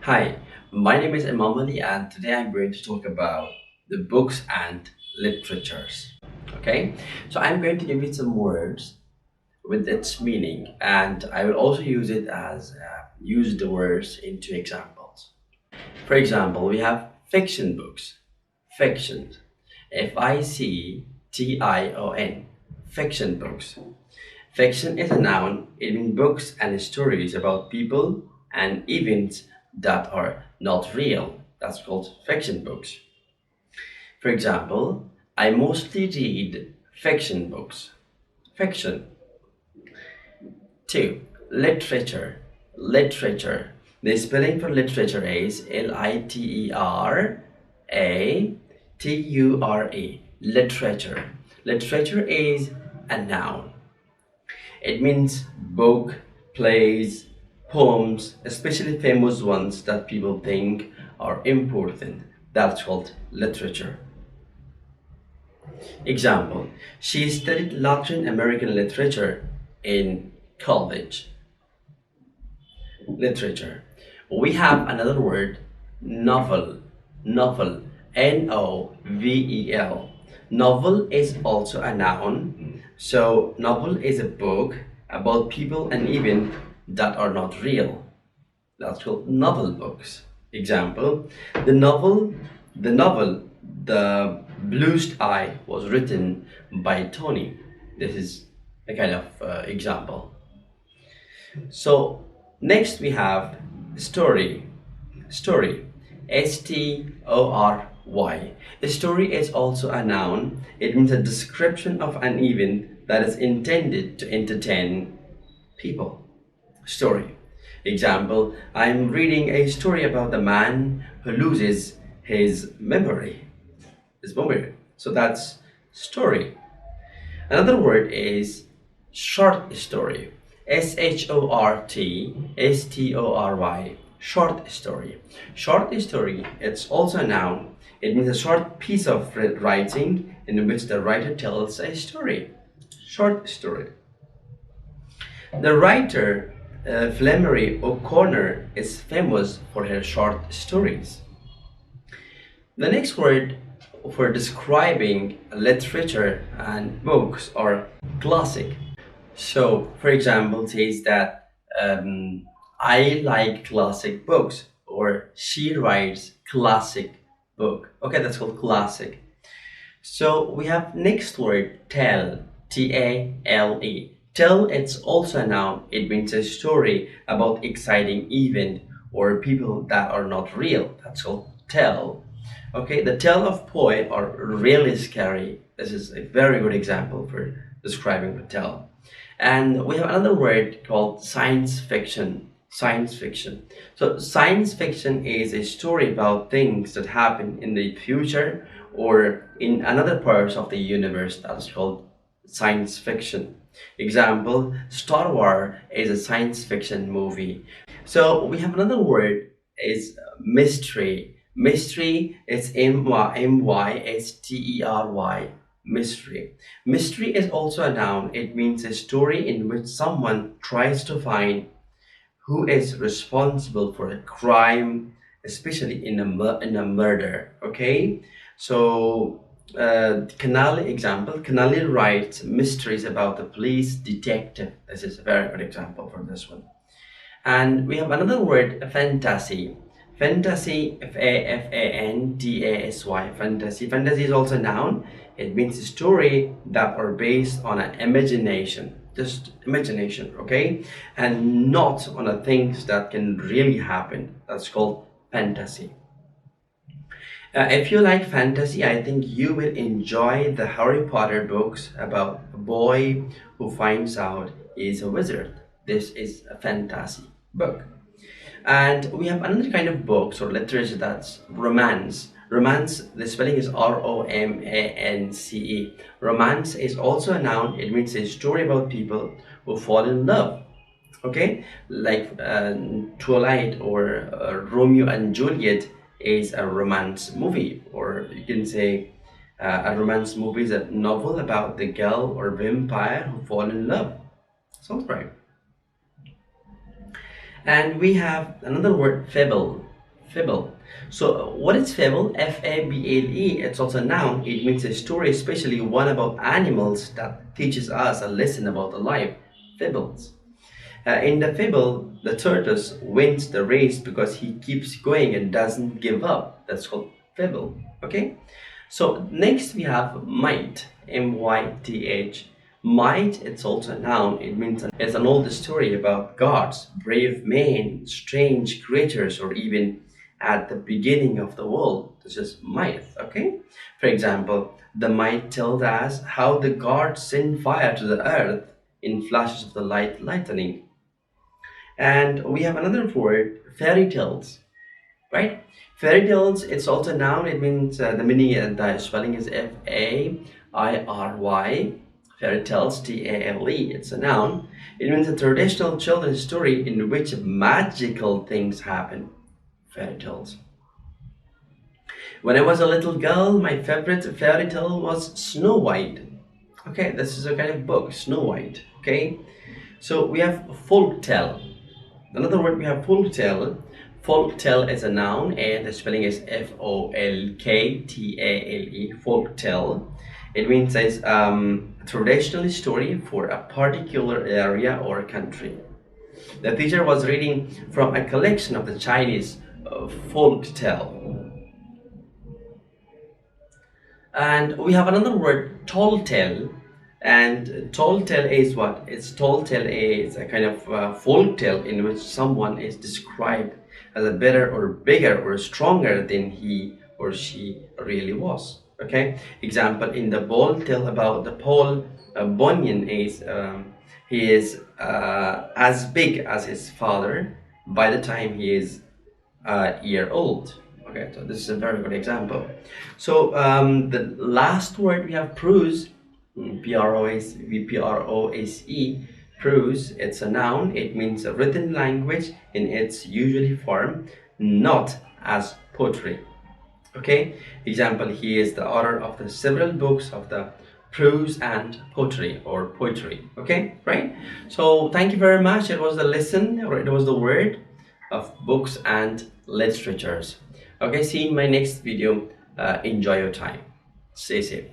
Hi, my name is Imamali, and today I'm going to talk about the books and literatures. Okay, so I'm going to give you some words with its meaning, and I will also use the words into examples. For example, we have fiction books. Fiction, Fiction, fiction books. Fiction is a noun. It means books and stories about people and events that are not real. That's called fiction books. For example, I mostly read fiction books. Fiction. 2. Literature. Literature. The spelling for literature is Literature. Literature. Literature is a noun. It means book, plays, poems, especially famous ones that people think are important. That's called literature. Example, she studied Latin American literature in college. Literature. We have another word, novel. Novel. Novel. Novel is also a noun. So, novel is a book about people and events that are not real. That's called novel books. Example, the novel, the novel, The Blue Sky was written by Tony. This is a kind of example. So next we have story. Story. Story. A story is also a noun. It means a description of an event that is intended to entertain people. Story. Example, I'm reading a story about a man who loses his memory. His memory. So that's story. Another word is short story. Shortstory. Short story. Short story, it's also a noun. It means a short piece of writing in which the writer tells a story. Short story. The writer Flannery O'Connor is famous for her short stories. The next word for describing literature and books are classic. So, for example, says that I like classic books, or she writes classic book. Okay, that's called classic. So we have next word tell, Tale. Tell, it's also a noun. It means a story about exciting event or people that are not real. That's called tell. Okay, the tale of poet are really scary. This is a very good example for describing the tell. And we have another word called science fiction. Science fiction. So science fiction is a story about things that happen in the future or in another parts of the universe. That's called science fiction. Example, Star Wars is a science fiction movie. So we have another word is mystery. Mystery is Mystery. Mystery. Mystery is also a noun. It means a story in which someone tries to find who is responsible for a crime, especially in a murder. Okay, so Canali example. Canali writes mysteries about the police detective. This is a very good example for this one. And we have another word, fantasy. Fantasy, Fantasy. Fantasy. Fantasy is also a noun. It means a story that are based on an imagination. Just imagination, okay? And not on a things that can really happen. That's called fantasy. If you like fantasy, I think you will enjoy the Harry Potter books about a boy who finds out he's a wizard. This is a fantasy book. And we have another kind of books or literature that's romance. Romance, the spelling is Romance. Romance is also a noun. It means a story about people who fall in love. Okay, like Twilight or Romeo and Juliet is a romance movie, or you can say a romance movie is a novel about the girl or vampire who fall in love. Sounds right. And we have another word, fable. Fable. So, what is fable? Fable. It's also a noun. It means a story, especially one about animals that teaches us a lesson about the life. Fables. In the fable, the tortoise wins the race because he keeps going and doesn't give up. That's called fable. Okay. So next we have might. Myth. Might, it's also a noun. It means it's an old story about gods, brave men, strange creatures, or even at the beginning of the world. This is myth. Okay. For example, the might tells us how the gods send fire to the earth in flashes of the lightning. And we have another word, fairy tales, right? Fairy tales, it's also a noun. It means the meaning and the spelling is Fairy. Fairy tales, Tale. It's a noun. It means a traditional children's story in which magical things happen. Fairy tales. When I was a little girl, my favorite fairy tale was Snow White. Okay, this is a kind of book, Snow White. Okay, so we have folk tale. Another word we have folktale. Folktale is a noun and the spelling is Folktale. Folktale. It means it's a traditional story for a particular area or country. The teacher was reading from a collection of the Chinese folktale. And we have another word, tall tale. And tall tale is what? It's tall tale is a kind of folk tale in which someone is described as a better or bigger or stronger than he or she really was. Okay. Example in the bold tale about the Paul Bunyan is he is as big as his father by the time he is a year old. Okay, so this is a very good example. So the last word we have prose, Prose. Prose, it's a noun. It means a written language in its usually form, not as poetry. Okay, example, he is the author of the several books of the prose and poetry or poetry. Okay, right? So thank you very much. It was the lesson, or it was the word of books and literatures. Okay, see you in my next video. Enjoy your time. Stay safe.